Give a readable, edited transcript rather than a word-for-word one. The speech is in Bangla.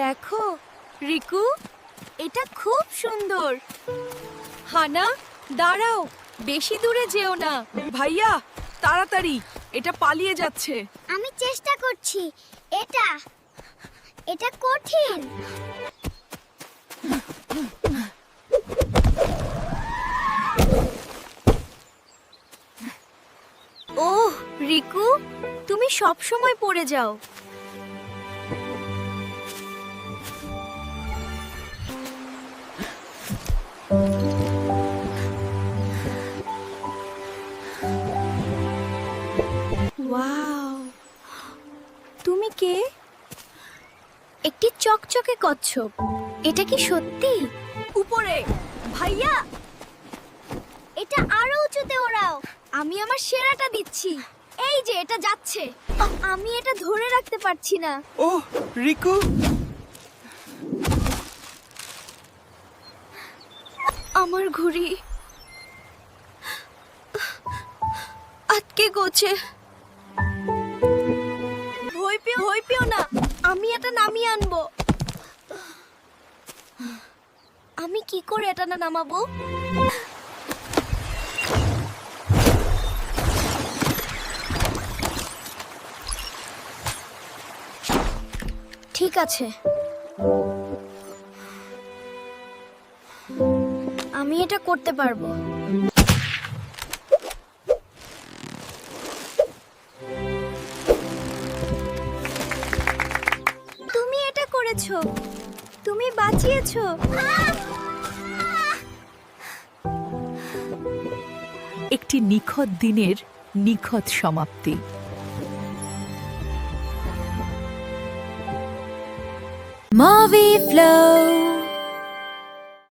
দেখো রিকু, এটা খুব সুন্দর। হানা, দাঁড়াও, বেশি দূরে যেও না। ভাইয়া তাড়াতাড়ি, এটা পালিয়ে যাচ্ছে। আমি চেষ্টা করছি। এটা এটা কঠিন। ওহ রিকু, তুমি সব সময় পড়ে যাও। ওয়াও, তুমি কে? একটি চকচকে কচ্ছপ। এটা কি সত্যি? উপরে ভাইয়া, এটা আরো উঁচুতে ওড়াও। আমি আমার সেরাটা দিচ্ছি। এই যে এটা যাচ্ছে। আমি এটা ধরে রাখতে পারছি না। ওহ রিকু, আমার ঘড়ি আটকে গেছে। ভয় পেও না, আমি এটা নামিয়ে আনবো। আমি কি করে এটা নামাবো? ঠিক আছে, আমি এটা করতে পারবো। তুমি এটা করেছো, তুমি বাঁচিয়েছো। একটি নিখুঁত দিনের নিখুঁত সমাপ্তি। Movie Flow.